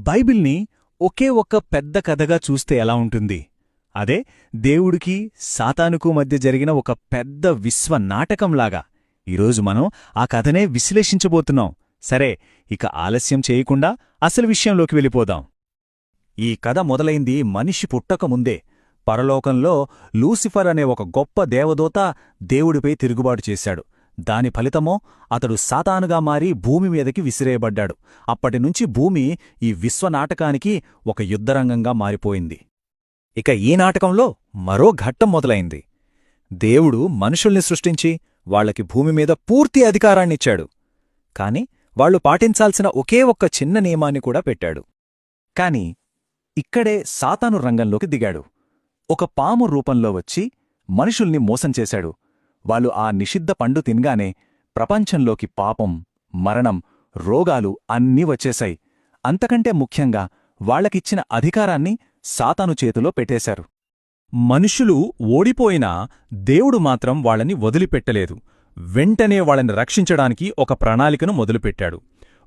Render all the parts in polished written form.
బైబిల్ని ఒకే ఒక్క పెద్ద కథగా చూస్తే ఎలా ఉంటుంది? అదే దేవుడికి సాతానుకు మధ్య జరిగిన ఒక పెద్ద విశ్వ నాటకంలాగా. ఈరోజు మనం ఆ కథనే విశ్లేషించబోతున్నాం. సరే, ఇక ఆలస్యం చేయకుండా అసలు విషయంలోకి వెళ్ళిపోదాం. ఈ కథ మొదలైంది మనిషి పుట్టకముందే. పరలోకంలో లూసిఫర్ అనే ఒక గొప్ప దేవదూత దేవుడిపై తిరుగుబాటు చేశాడు. దాని ఫలితమో అతడు సాతానుగా మారి భూమి మీదకి విసిరేయబడ్డాడు. అప్పటినుంచి భూమి ఈ విశ్వనాటకానికి ఒక యుద్ధరంగంగా మారిపోయింది. ఇక ఈ నాటకంలో మరో ఘట్టం మొదలైంది. దేవుడు మనుషుల్ని సృష్టించి వాళ్లకి భూమి మీద పూర్తి అధికారాన్నిచ్చాడు. కాని వాళ్లు పాటించాల్సిన ఒకే ఒక్క చిన్న నియమాన్ని కూడా పెట్టాడు. కాని ఇక్కడే సాతాను రంగంలోకి దిగాడు. ఒక పాము రూపంలో వచ్చి మనుషుల్ని మోసం చేశాడు. వాళ్ళు ఆ నిషిద్ధ పండు తిన్గానే ప్రపంచంలోకి పాపం, మరణం, రోగాలు అన్నీ వచ్చేశాయి. అంతకంటే ముఖ్యంగా వాళ్లకిచ్చిన అధికారాన్ని సాతాను చేతిలో పెట్టేశారు. మనుషులు ఓడిపోయినా దేవుడు మాత్రం వాళ్ళని వదిలిపెట్టలేదు. వెంటనే వాళ్ళని రక్షించడానికి ఒక ప్రణాళికను మొదలుపెట్టాడు.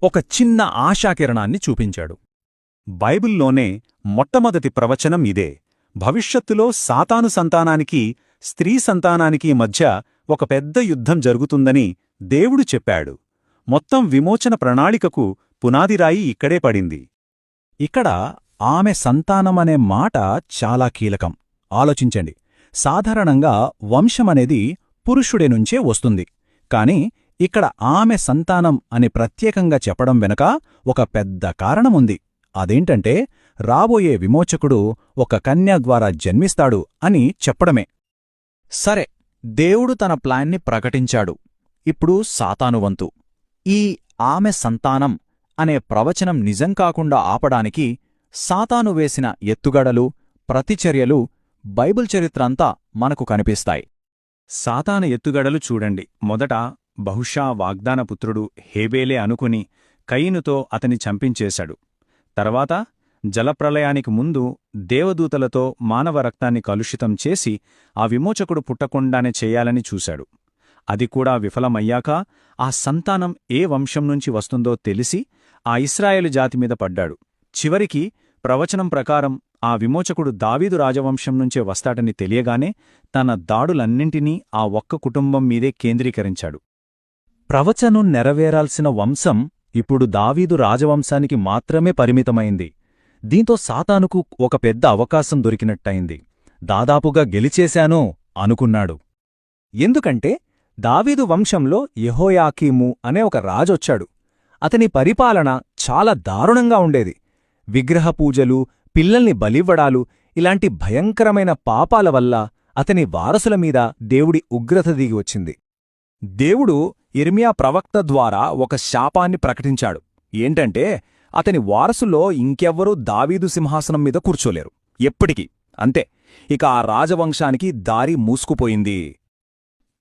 ఒక చిన్న ఆశాకిరణాన్ని చూపించాడు. బైబిల్లోనే మొట్టమొదటి ప్రవచనం ఇదే. భవిష్యత్తులో సాతాను సంతానానికి, స్త్రీ సంతానానికి మధ్య ఒక పెద్ద యుద్ధం జరుగుతుందని దేవుడు చెప్పాడు. మొత్తం విమోచన ప్రణాళికకు పునాదిరాయి ఇక్కడే పడింది. ఇక్కడ ఆమె సంతానమనే మాట చాలా కీలకం. ఆలోచించండి. సాధారణంగా వంశమనేది పురుషుడి నుంచే వస్తుంది. కాని ఇక్కడ ఆమె సంతానం అని ప్రత్యేకంగా చెప్పడం వెనుక ఒక పెద్ద కారణముంది. అదేంటంటే రాబోయే విమోచకుడు ఒక కన్య ద్వారా జన్మిస్తాడు అని చెప్పడమే. సరే, దేవుడు తన ప్లాన్ని ప్రకటించాడు. ఇప్పుడు సాతాను వంతు. ఈ ఆమె సంతానం అనే ప్రవచనం నిజం కాకుండా ఆపడానికి సాతాను వేసిన ఎత్తుగడలు, ప్రతిచర్యలు బైబిల్ చరిత్రంతా మనకు కనిపిస్తాయి. సాతాను ఎత్తుగడలు చూడండి. మొదట బహుశా వాగ్దానపుత్రుడు హేబేలే అనుకుని కయీనుతో అతని చంపించేశాడు. తర్వాత జలప్రలయానికి ముందు దేవదూతలతో మానవ రక్తాన్ని కలుషితం చేసి ఆ విమోచకుడు పుట్టకుండానే చెయ్యాలని చూశాడు. అది కూడా విఫలమయ్యాక ఆ సంతానం ఏ వంశం నుంచి వస్తుందో తెలిసి ఆ ఇశ్రాయేలు జాతిమీద పడ్డాడు. చివరికి ప్రవచనం ప్రకారం ఆ విమోచకుడు దావీదు రాజవంశం నుంచే వస్తాడని తెలియగానే తన దాడులన్నింటినీ ఆ ఒక్క కుటుంబం మీదే కేంద్రీకరించాడు. ప్రవచనం నెరవేరాల్సిన వంశం ఇప్పుడు దావీదు రాజవంశానికి మాత్రమే పరిమితమైంది. దీంతో సాతానుకు ఒక పెద్ద అవకాశం దొరికినట్టయింది. దాదాపుగా గెలిచేశాను అనుకున్నాడు. ఎందుకంటే దావీదు వంశంలో యెహోయాకీము అనే ఒక రాజొచ్చాడు. అతని పరిపాలన చాలా దారుణంగా ఉండేది. విగ్రహపూజలు, పిల్లల్ని బలివ్వడాలు, ఇలాంటి భయంకరమైన పాపాల వల్ల అతని వారసుల మీద దేవుడి ఉగ్రత దిగివచ్చింది. దేవుడు యిర్మీయా ప్రవక్త ద్వారా ఒక శాపాన్ని ప్రకటించాడు. ఏంటంటే అతని వారసుల్లో ఇంకెవ్వరూ దావీదు సింహాసనం మీద కూర్చోలేరు ఎప్పటికీ. అంతే, ఇక ఆ రాజవంశానికి దారి మూసుకుపోయింది.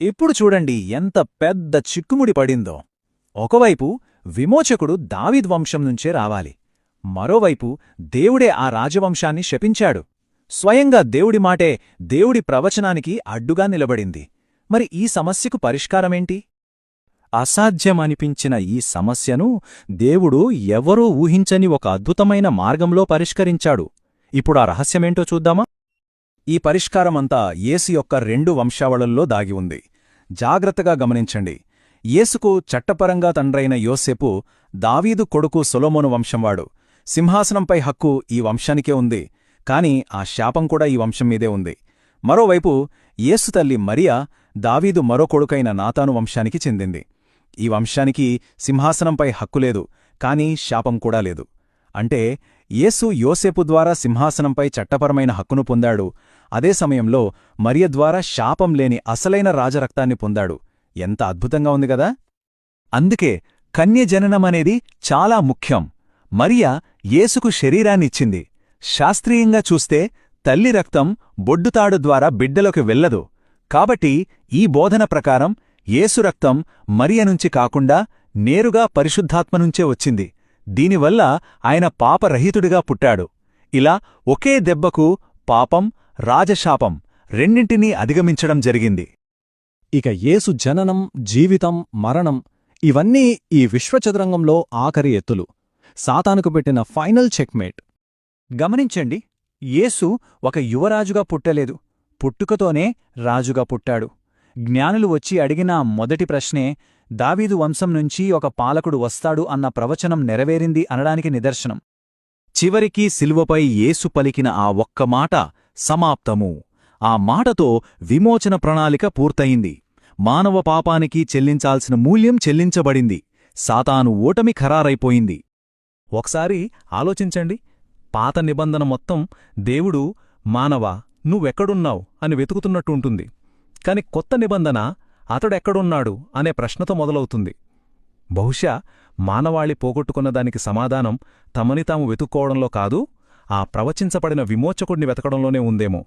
ఇప్పుడు చూడండి ఎంత పెద్ద చిక్కుముడి పడిందో. ఒకవైపు విమోచకుడు దావీదు వంశం నుంచే రావాలి. మరోవైపు దేవుడే ఆ రాజవంశాన్ని శపించాడు. స్వయంగా దేవుడి మాటే దేవుడి ప్రవచనానికి అడ్డుగా నిలబడింది. మరి ఈ సమస్యకు పరిష్కారమేంటి? అసాధ్యమనిపించిన ఈ సమస్యను దేవుడు ఎవరూ ఊహించని ఒక అద్భుతమైన మార్గంలో పరిష్కరించాడు. ఇప్పుడా రహస్యమేంటో చూద్దామా? ఈ పరిష్కారమంతా యేసు యొక్క 2 వంశావళుల్లో దాగి ఉంది. జాగ్రత్తగా గమనించండి. యేసుకు చట్టపరంగా తండ్రైన యోసేపు దావీదు కొడుకు సొలొమోను వంశంవాడు. సింహాసనంపై హక్కు ఈ వంశానికే ఉంది. కాని ఆ శాపం కూడా ఈ వంశం మీదే ఉంది. మరోవైపు యేసు తల్లి మరియా దావీదు మరో కొడుకైన నాతాను వంశానికి చెందింది. ఈ వంశానికి సింహాసనంపై హక్కులేదు, కాని శాపం కూడా లేదు. అంటే యేసు యోసేపు ద్వారా సింహాసనంపై చట్టపరమైన హక్కును పొందాడు. అదే సమయంలో మరియ ద్వారా శాపం లేని అసలైన రాజరక్తాన్ని పొందాడు. ఎంత అద్భుతంగా ఉంది గదా! అందుకే కన్యజననమనేది చాలా ముఖ్యం. మరియ యేసుకు శరీరాన్నిచ్చింది. శాస్త్రీయంగా చూస్తే తల్లి రక్తం బొడ్డుతాడు ద్వారా బిడ్డలోకి వెళ్లదు. కాబట్టి ఈ బోధన ప్రకారం యేసు రక్తం మరియ నుంచి కాకుండా నేరుగా పరిశుద్ధాత్మనుంచే వచ్చింది. దీనివల్ల ఆయన పాపరహితుడిగా పుట్టాడు. ఇలా ఒకే దెబ్బకు పాపం, రాజశాపం రెండింటినీ అధిగమించడం జరిగింది. ఇక యేసు జననం, జీవితం, మరణం ఇవన్నీ ఈ విశ్వచతురంగంలో ఆఖరి ఎత్తులు. సాతానుకు పెట్టిన ఫైనల్ చెక్మేట్. గమనించండి, యేసు ఒక యువరాజుగా పుట్టలేదు, పుట్టుకతోనే రాజుగా పుట్టాడు. జ్ఞానులు వచ్చి అడిగిన మొదటి ప్రశ్నే దావీదు వంశం నుంచి ఒక పాలకుడు వస్తాడు అన్న ప్రవచనం నెరవేరింది అనడానికి నిదర్శనం. చివరికి శిలువపై యేసు పలికిన ఆ ఒక్క మాట సమాప్తము. ఆ మాటతో విమోచన ప్రణాళిక పూర్తయింది. మానవ పాపానికి చెల్లించాల్సిన మూల్యం చెల్లించబడింది. సాతాను ఓటమి ఖరారైపోయింది. ఒకసారి ఆలోచించండి, పాత నిబంధన మొత్తం దేవుడు మానవా నువ్వెక్కడున్నావు అని వెతుకుతున్నట్టు ఉంటుంది. కాని కొత్త నిబంధన అతడెక్కడున్నాడు అనే ప్రశ్నతో మొదలవుతుంది. బహుశా మానవాళి పోగొట్టుకున్న దానికి సమాధానం తమని తాము వెతుక్కోవడంలో కాదు, ఆ ప్రవచించబడిన విమోచకుడిని వెతకడంలోనే ఉందేమో.